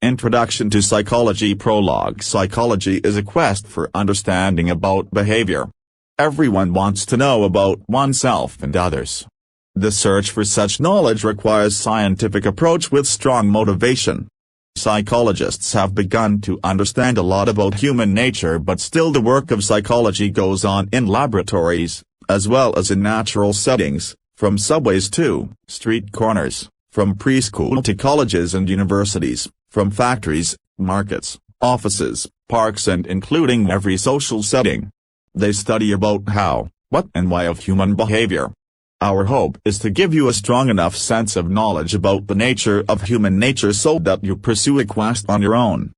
Introduction to Psychology. Prologue. Psychology is a quest for understanding about behavior. Everyone wants to know about oneself and others. The search for such knowledge requires scientific approach with strong motivation. Psychologists have begun to understand a lot about human nature, but still the work of psychology goes on in laboratories, as well as in natural settings, from subways to street corners, from preschool to colleges and universities, from factories, markets, offices, parks, and including every social setting. They study about how, what and why of human behavior. Our hope is to give you a strong enough sense of knowledge about the nature of human nature so that you pursue a quest on your own.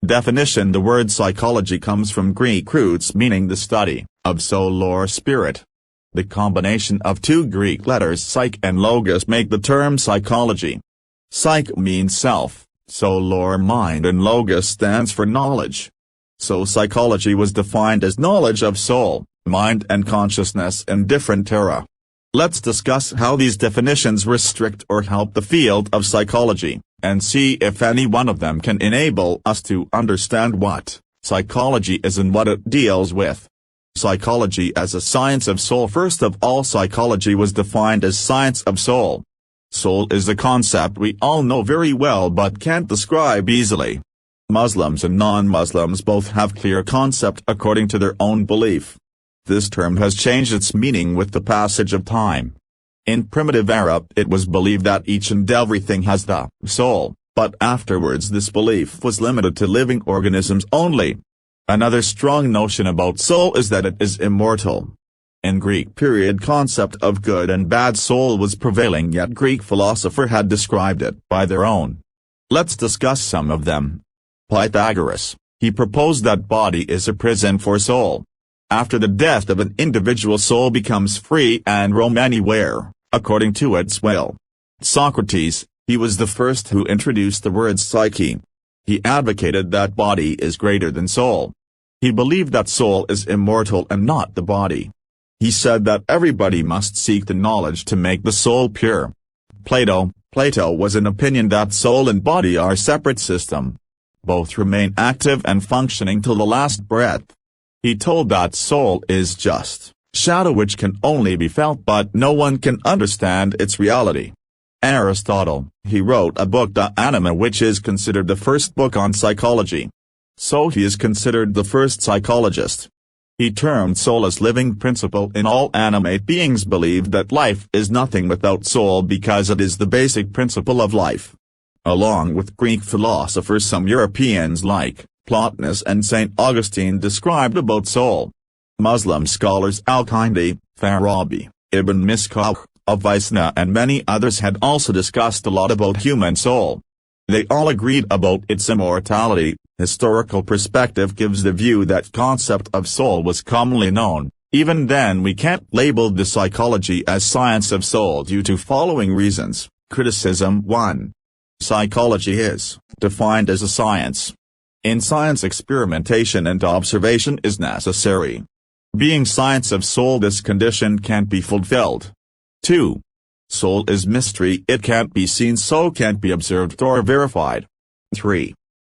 Definition. The word psychology comes from Greek roots meaning the study of soul or spirit. The combination of two Greek letters psyche and logos make the term psychology. Psyche means self, soul or mind, and logos stands for knowledge. So psychology was defined as knowledge of soul, mind and consciousness in different era. Let's discuss how these definitions restrict or help the field of psychology, and see if any one of them can enable us to understand what psychology is and what it deals with. Psychology as a science of soul. First of all, psychology was defined as science of soul. Soul is a concept we all know very well but can't describe easily. Muslims and non-Muslims both have clear concept according to their own belief. This term has changed its meaning with the passage of time. In primitive era it was believed that each and everything has the soul, but afterwards this belief was limited to living organisms only. Another strong notion about soul is that it is immortal. In Greek period concept of good and bad soul was prevailing, yet Greek philosopher had described it by their own. Let's discuss some of them. Pythagoras, he proposed that body is a prison for soul. After the death of an individual, soul becomes free and roam anywhere, according to its will. Socrates, he was the first who introduced the word psyche. He advocated that body is greater than soul. He believed that soul is immortal and not the body. He said that everybody must seek the knowledge to make the soul pure. Plato was an opinion that soul and body are separate system. Both remain active and functioning till the last breath. He told that soul is just shadow which can only be felt but no one can understand its reality. Aristotle, he wrote a book De Anima which is considered the first book on psychology. So he is considered the first psychologist. He termed soul as living principle in all animate beings. Believed that life is nothing without soul because it is the basic principle of life. Along with Greek philosophers, some Europeans like Plotinus and St. Augustine described about soul. Muslim scholars Al-Kindi, Farabi, Ibn Mishkah, Avicenna and many others had also discussed a lot about human soul. They all agreed about its immortality. Historical perspective gives the view that concept of soul was commonly known. Even then we can't label the psychology as science of soul due to following reasons. Criticism. 1. Psychology is defined as a science. In science, experimentation and observation is necessary. Being science of soul, this condition can't be fulfilled. 2. Soul is mystery, it can't be seen so can't be observed or verified. 3.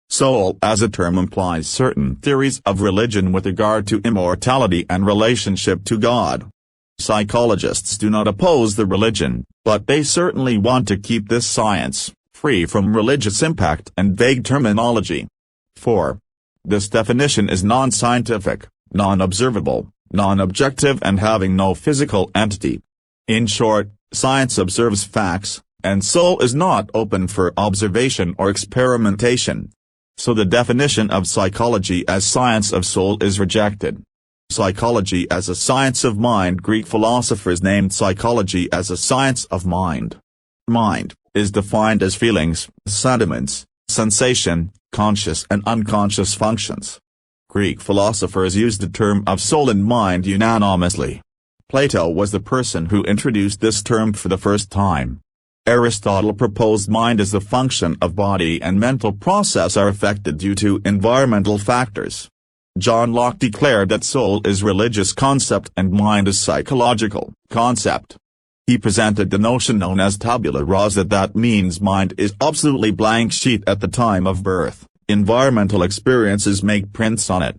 Soul as a term implies certain theories of religion with regard to immortality and relationship to God. Psychologists do not oppose the religion, but they certainly want to keep this science free from religious impact and vague terminology. 4. This definition is non-scientific, non-observable, non-objective and having no physical entity. In short, science observes facts, and soul is not open for observation or experimentation. So the definition of psychology as science of soul is rejected. Psychology as a science of mind. Greek philosophers named psychology as a science of mind. Mind is defined as feelings, sentiments, sensation, conscious and unconscious functions. Greek philosophers used the term of soul and mind unanimously. Plato was the person who introduced this term for the first time. Aristotle proposed mind as the function of body and mental process are affected due to environmental factors. John Locke declared that soul is religious concept and mind is psychological concept. He presented the notion known as tabula rasa, that means mind is absolutely blank sheet at the time of birth. Environmental experiences make prints on it.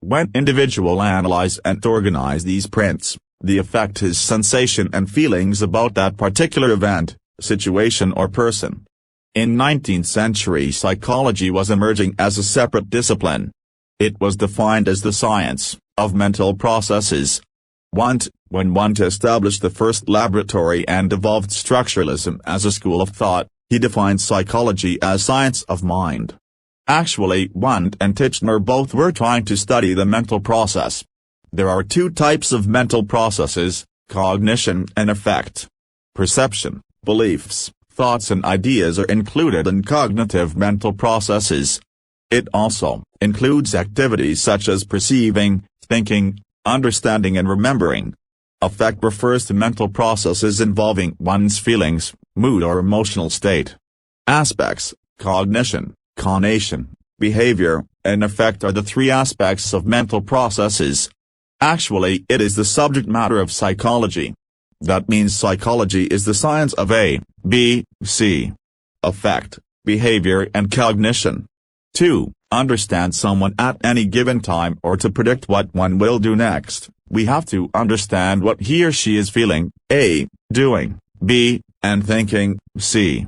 When individuals analyze and organize these prints, the effect is sensation and feelings about that particular event, situation or person. In 19th century psychology was emerging as a separate discipline. It was defined as the science of mental processes. When Wundt established the first laboratory and evolved structuralism as a school of thought, he defined psychology as science of mind. Actually, Wundt and Titchener both were trying to study the mental process. There are two types of mental processes, cognition and affect. Perception, beliefs, thoughts and ideas are included in cognitive mental processes. It also includes activities such as perceiving, thinking, understanding and remembering. Affect refers to mental processes involving one's feelings, mood or emotional state. Aspects, cognition, conation, behavior, and affect are the three aspects of mental processes. Actually, it is the subject matter of psychology. That means psychology is the science of A, B, C. Affect, behavior and cognition. 2. Understand someone at any given time or to predict what one will do next, we have to understand what he or she is feeling, A, doing, B, and thinking, C.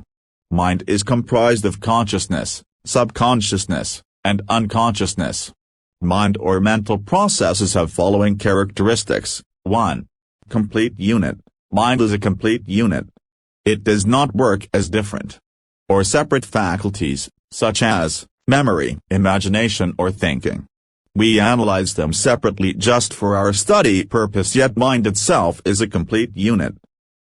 Mind is comprised of consciousness, subconsciousness, and unconsciousness. Mind or mental processes have following characteristics. 1. Complete unit. Mind is a complete unit. It does not work as different or separate faculties, such as memory, imagination or thinking. We analyze them separately just for our study purpose, yet mind itself is a complete unit.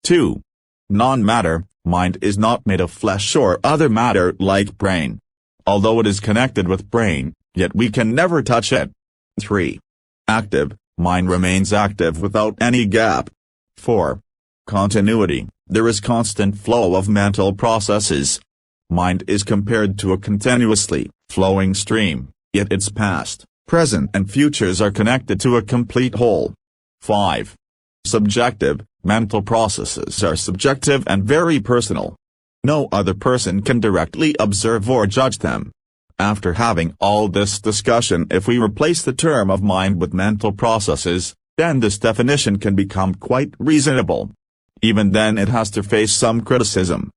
2. Non-matter. Mind is not made of flesh or other matter like brain. Although it is connected with brain, yet we can never touch it. 3. Active. Mind remains active without any gap. 4. Continuity. There is constant flow of mental processes. Mind is compared to a continuously flowing stream, yet its past, present and futures are connected to a complete whole. 5. Subjective. Mental processes are subjective and very personal. No other person can directly observe or judge them. After having all this discussion, if we replace the term of mind with mental processes, then this definition can become quite reasonable. Even then it has to face some criticism.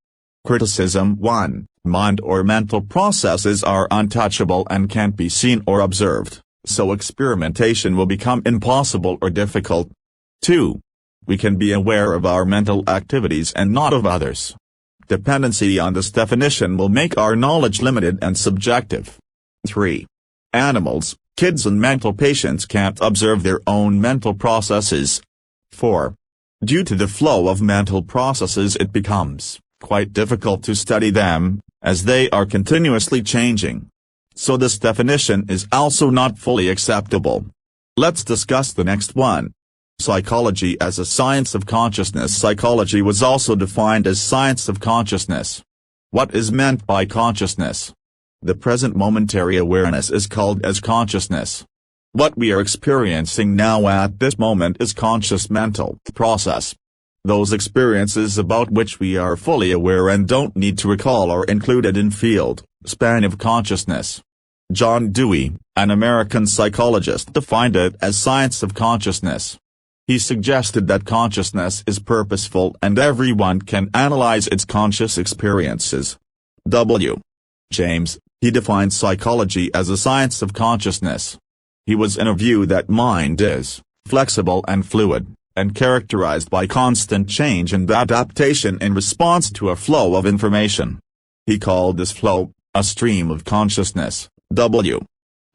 Criticism 1. Mind or mental processes are untouchable and can't be seen or observed, so experimentation will become impossible or difficult. 2. We can be aware of our mental activities and not of others. Dependency on this definition will make our knowledge limited and subjective. 3. Animals, kids and mental patients can't observe their own mental processes. 4. Due to the flow of mental processes it becomes quite difficult to study them, as they are continuously changing. So this definition is also not fully acceptable. Let's discuss the next one. Psychology as a science of consciousness. Psychology was also defined as science of consciousness. What is meant by consciousness? The present momentary awareness is called as consciousness. What we are experiencing now at this moment is conscious mental process. Those experiences about which we are fully aware and don't need to recall are included in field, span of consciousness. John Dewey, an American psychologist, defined it as science of consciousness. He suggested that consciousness is purposeful and everyone can analyze its conscious experiences. W. James, he defined psychology as a science of consciousness. He was in a view that mind is flexible and fluid, and characterized by constant change and adaptation in response to a flow of information. He called this flow a stream of consciousness. W.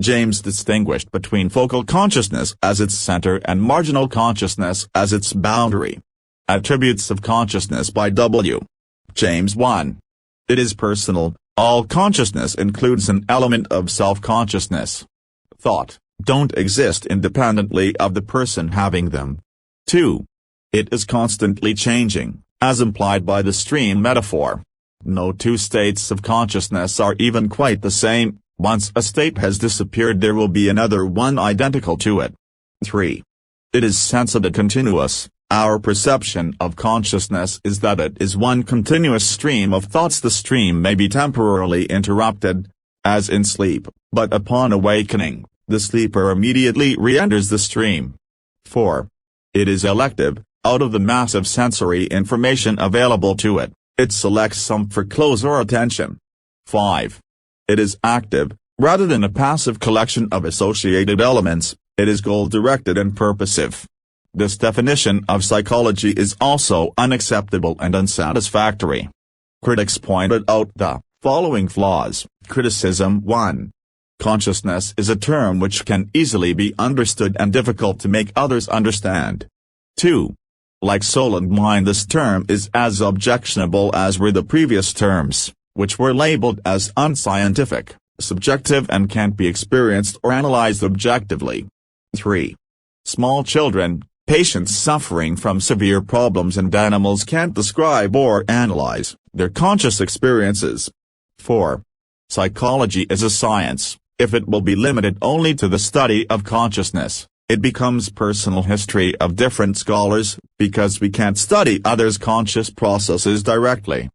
James distinguished between focal consciousness as its center and marginal consciousness as its boundary. Attributes of consciousness by W. James. 1. It is personal. All consciousness includes an element of self-consciousness. Thought don't exist independently of the person having them. 2. It is constantly changing, as implied by the stream metaphor. No two states of consciousness are even quite the same. Once a state has disappeared there will be another one identical to it. 3. It is sensitive continuous, Our perception of consciousness is that it is one continuous stream of thoughts. The stream may be temporarily interrupted, as in sleep, but upon awakening, the sleeper immediately re-enters the stream. 4. It is elective. Out of the massive sensory information available to it, it selects some for closer attention. 5. It is active. Rather than a passive collection of associated elements, it is goal-directed and purposive. This definition of psychology is also unacceptable and unsatisfactory. Critics pointed out the following flaws. Criticism 1. Consciousness is a term which can easily be understood and difficult to make others understand. 2. Like soul and mind, this term is as objectionable as were the previous terms, which were labeled as unscientific, subjective and can't be experienced or analyzed objectively. 3. Small children, patients suffering from severe problems, and animals can't describe or analyze their conscious experiences. 4. Psychology is a science. If it will be limited only to the study of consciousness, it becomes personal history of different scholars, because we can't study others' conscious processes directly.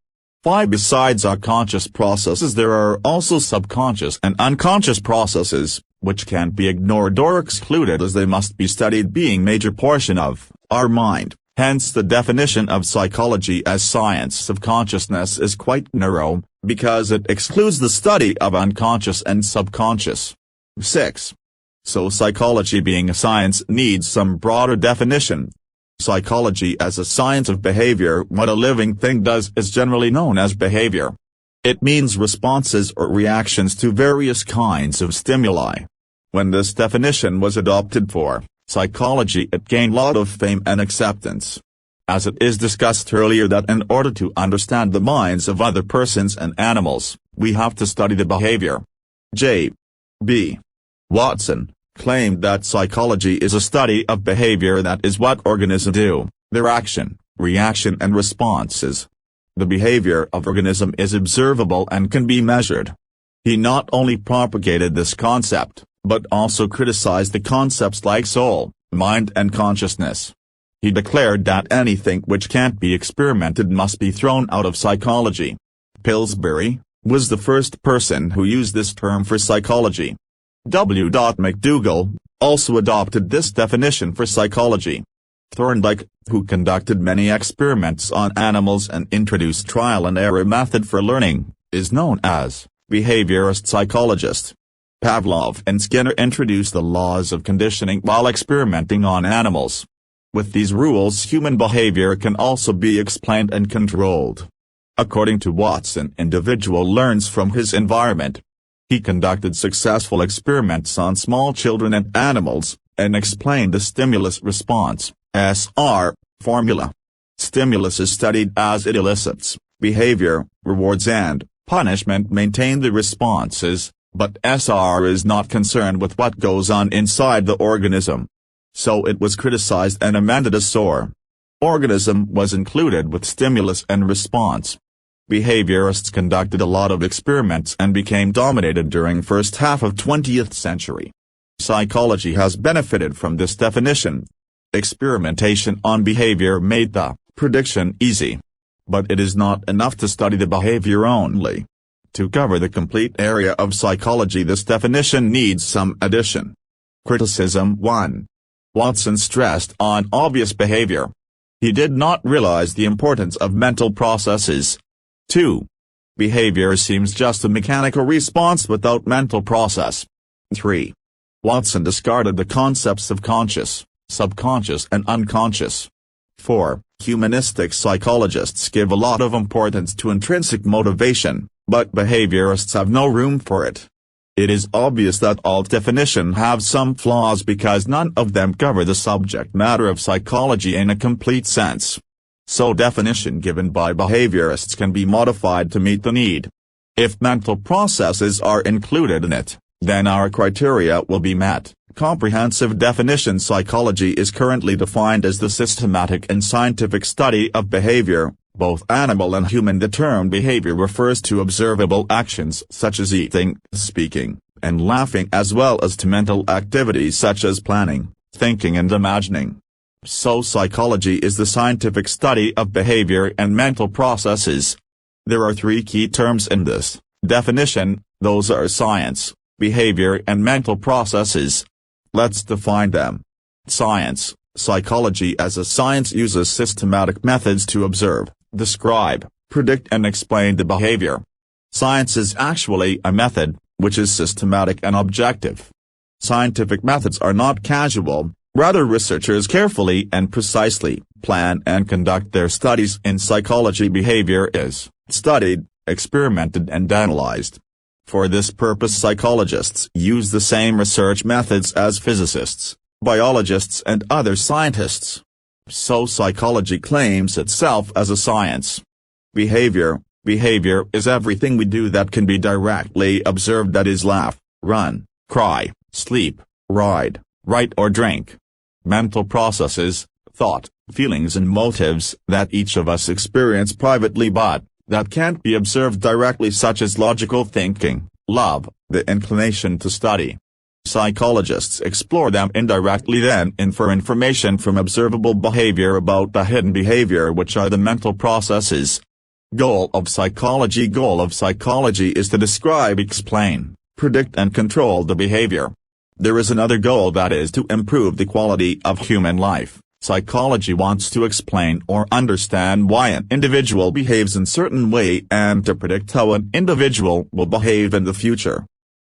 5. Besides our conscious processes, there are also subconscious and unconscious processes, which can't be ignored or excluded, as they must be studied, being major portion of our mind. Hence the definition of psychology as science of consciousness is quite narrow, because it excludes the study of unconscious and subconscious. 6. So psychology being a science needs some broader definition. Psychology as a science of behavior. What a living thing does is generally known as behavior. It means responses or reactions to various kinds of stimuli. When this definition was adopted for psychology, it gained a lot of fame and acceptance. As it is discussed earlier that in order to understand the minds of other persons and animals, we have to study the behavior. J.B. Watson claimed that psychology is a study of behavior, that is what organisms do, their action, reaction and responses. The behavior of organism is observable and can be measured. He not only propagated this concept, but also criticized the concepts like soul, mind and consciousness. He declared that anything which can't be experimented must be thrown out of psychology. Pillsbury was the first person who used this term for psychology. W.McDougall also adopted this definition for psychology. Thorndike, who conducted many experiments on animals and introduced trial and error method for learning, is known as behaviorist psychologist. Pavlov and Skinner introduced the laws of conditioning while experimenting on animals. With these rules, human behavior can also be explained and controlled. According to Watson, individual learns from his environment. He conducted successful experiments on small children and animals, and explained the stimulus-response (SR) formula. Stimulus is studied as it elicits behavior, rewards and punishment maintain the responses, but SR is not concerned with what goes on inside the organism. So it was criticized and amended as SOR. Organism was included with stimulus and response. Behaviorists conducted a lot of experiments and became dominated during first half of 20th century. Psychology has benefited from this definition. Experimentation on behavior made the prediction easy. But it is not enough to study the behavior only. To cover the complete area of psychology, this definition needs some addition. Criticism 1. Watson stressed on obvious behavior. He did not realize the importance of mental processes. 2. Behavior seems just a mechanical response without mental process. 3. Watson discarded the concepts of conscious, subconscious and unconscious. 4. Humanistic psychologists give a lot of importance to intrinsic motivation, but behaviorists have no room for it. It is obvious that all definitions have some flaws because none of them cover the subject matter of psychology in a complete sense. So definition given by behaviorists can be modified to meet the need. If mental processes are included in it, then our criteria will be met. Comprehensive definition. Psychology is currently defined as the systematic and scientific study of behavior, both animal and human. The term behavior refers to observable actions such as eating, speaking, and laughing, as well as to mental activities such as planning, thinking and imagining. So psychology is the scientific study of behavior and mental processes. There are three key terms in this definition, those are science, behavior and mental processes. Let's define them. Science. Psychology as a science uses systematic methods to observe, describe, predict and explain the behavior. Science is actually a method, which is systematic and objective. Scientific methods are not casual, rather researchers carefully and precisely plan and conduct their studies. In psychology, behavior is studied, experimented and analyzed. For this purpose, psychologists use the same research methods as physicists, biologists and other scientists. So psychology claims itself as a science. Behavior. Behavior is everything we do that can be directly observed, that is laugh, run, cry, sleep, ride, write or drink. Mental processes, thought, feelings and motives that each of us experience privately but that can't be observed directly, such as logical thinking, love, the inclination to study. Psychologists explore them indirectly, then infer information from observable behavior about the hidden behavior, which are the mental processes. Goal of psychology. Goal of psychology is to describe, explain, predict and control the behavior. There is another goal, that is to improve the quality of human life. Psychology wants to explain or understand why an individual behaves in a certain way and to predict how an individual will behave in the future.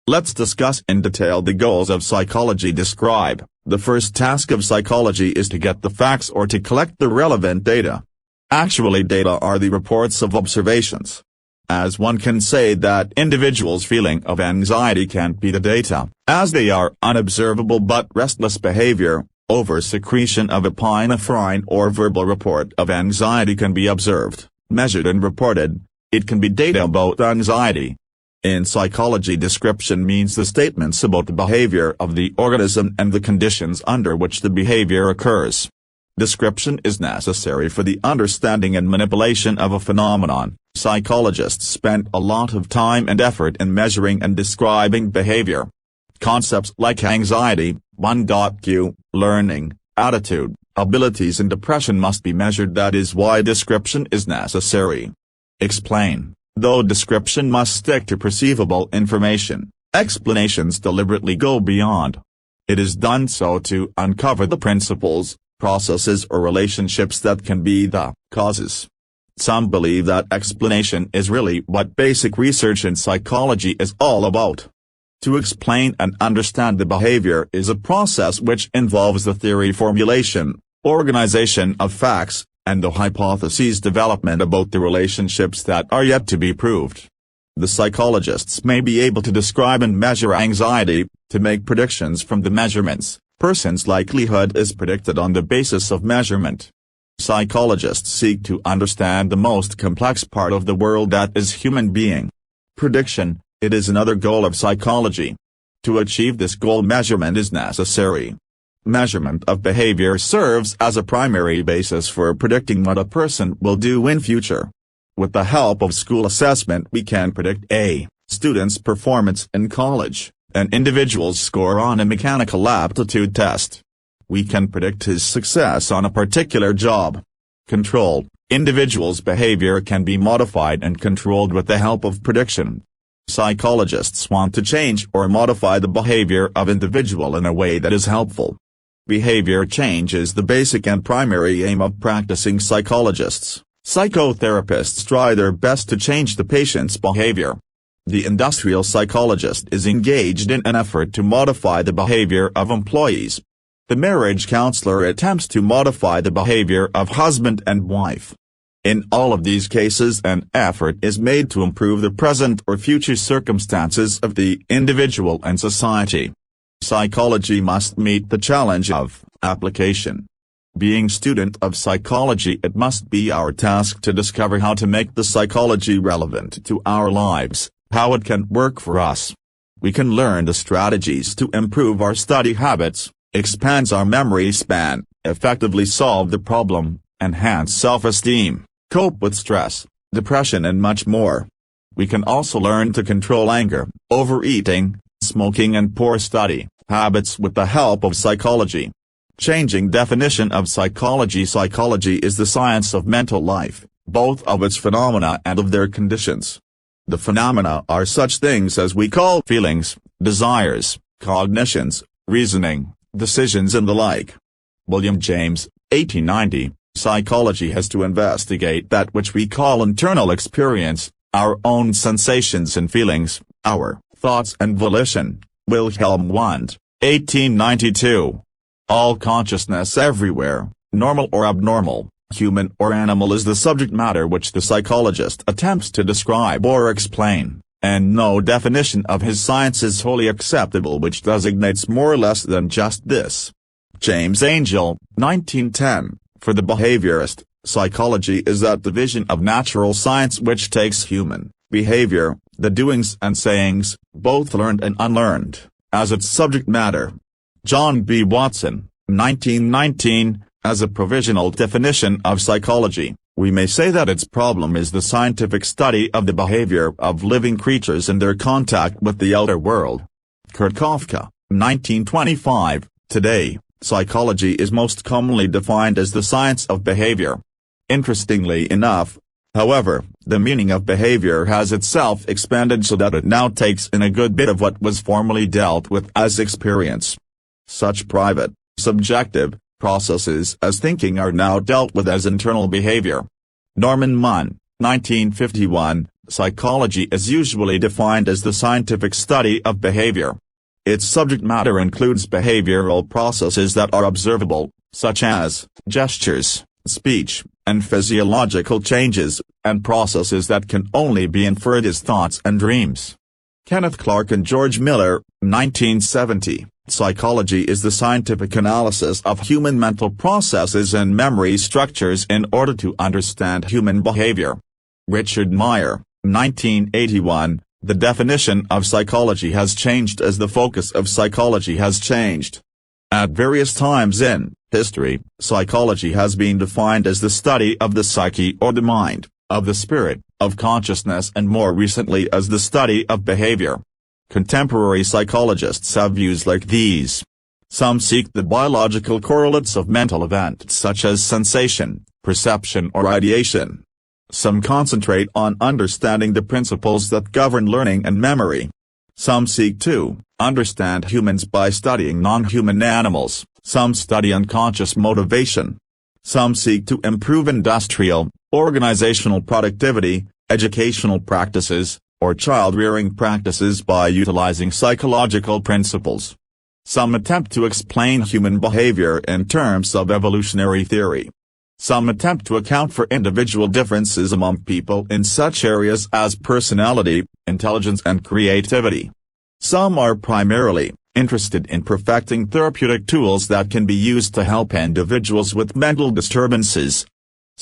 Let's discuss in detail the goals of psychology. Describe. The first task of psychology is to get the facts or to collect the relevant data. Actually, data are the reports of observations. As one can say that individuals' feeling of anxiety can't be the data, as they are unobservable, but restless behavior, over-secretion of epinephrine or verbal report of anxiety can be observed, measured and reported. It can be data about anxiety. In psychology, description means the statements about the behavior of the organism and the conditions under which the behavior occurs. Description is necessary for the understanding and manipulation of a phenomenon. Psychologists spent a lot of time and effort in measuring and describing behavior. Concepts like anxiety, 1.Q, learning, attitude, abilities and depression must be measured. That is why description is necessary. Explain. Though description must stick to perceivable information, explanations deliberately go beyond. It is done so to uncover the principles, processes or relationships that can be the causes. Some believe that explanation is really what basic research in psychology is all about. To explain and understand the behavior is a process which involves the theory formulation, organization of facts, and the hypotheses development about the relationships that are yet to be proved. The psychologists may be able to describe and measure anxiety, to make predictions from the measurements. Person's likelihood is predicted on the basis of measurement. Psychologists seek to understand the most complex part of the world, that is human being. Prediction. It is another goal of psychology. To achieve this goal, measurement is necessary. Measurement of behavior serves as a primary basis for predicting what a person will do in future. With the help of school assessment, we can predict a student's performance in college, an individual's score on a mechanical aptitude test. We can predict his success on a particular job. Control. Individuals' behavior can be modified and controlled with the help of prediction. Psychologists want to change or modify the behavior of individual in a way that is helpful. Behavior change is the basic and primary aim of practicing psychologists. Psychotherapists try their best to change the patient's behavior. The industrial psychologist is engaged in an effort to modify the behavior of employees. The marriage counselor attempts to modify the behavior of husband and wife. In all of these cases, an effort is made to improve the present or future circumstances of the individual and society. Psychology must meet the challenge of application. Being student of psychology, it must be our task to discover how to make the psychology relevant to our lives, how it can work for us. We can learn the strategies to improve our study habits, expands our memory span, effectively solve the problem, enhance self-esteem, cope with stress, depression and much more. We can also learn to control anger, overeating, smoking and poor study habits with the help of psychology. Changing definition of psychology. Psychology is the science of mental life, both of its phenomena and of their conditions. The phenomena are such things as we call feelings, desires, cognitions, reasoning, decisions and the like. William James, 1890, psychology has to investigate that which we call internal experience, our own sensations and feelings, our thoughts and volition. Wilhelm Wundt, 1892. All consciousness everywhere, normal or abnormal, human or animal, is the subject matter which the psychologist attempts to describe or explain, and no definition of his science is wholly acceptable which designates more or less than just this. James Angel, 1910. For the behaviorist, psychology is that division of natural science which takes human behavior, the doings and sayings, both learned and unlearned, as its subject matter. John B. Watson, 1919. As a provisional definition of psychology, we may say that its problem is the scientific study of the behavior of living creatures and their contact with the outer world. Kurt Koffka, 1925. Today, psychology is most commonly defined as the science of behavior. Interestingly enough, however, the meaning of behavior has itself expanded so that it now takes in a good bit of what was formerly dealt with as experience. Such private, subjective processes as thinking are now dealt with as internal behavior. Norman Munn, 1951. Psychology is usually defined as the scientific study of behavior. Its subject matter includes behavioral processes that are observable, such as gestures, speech, and physiological changes, and processes that can only be inferred as thoughts and dreams. Kenneth Clark and George Miller, 1970. Psychology is the scientific analysis of human mental processes and memory structures in order to understand human behavior. Richard Meyer, 1981. The definition of psychology has changed as the focus of psychology has changed. At various times in history, psychology has been defined as the study of the psyche or the mind, of the spirit, of consciousness, and more recently as the study of behavior. Contemporary psychologists have views like these. Some seek the biological correlates of mental events such as sensation, perception or ideation. Some concentrate on understanding the principles that govern learning and memory. Some seek to understand humans by studying non-human animals. Some study unconscious motivation. Some seek to improve industrial, organizational productivity, educational practices, or child-rearing practices by utilizing psychological principles. Some attempt to explain human behavior in terms of evolutionary theory. Some attempt to account for individual differences among people in such areas as personality, intelligence and creativity. Some are primarily interested in perfecting therapeutic tools that can be used to help individuals with mental disturbances.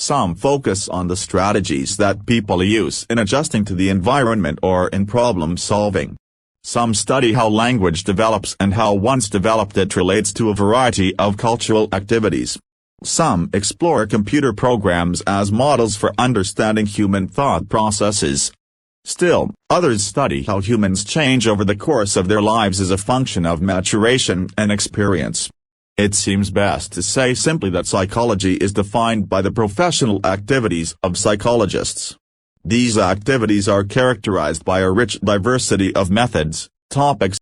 Some focus on the strategies that people use in adjusting to the environment or in problem solving. Some study how language develops and how once developed it relates to a variety of cultural activities. Some explore computer programs as models for understanding human thought processes. Still, others study how humans change over the course of their lives as a function of maturation and experience. It seems best to say simply that psychology is defined by the professional activities of psychologists. These activities are characterized by a rich diversity of methods, topics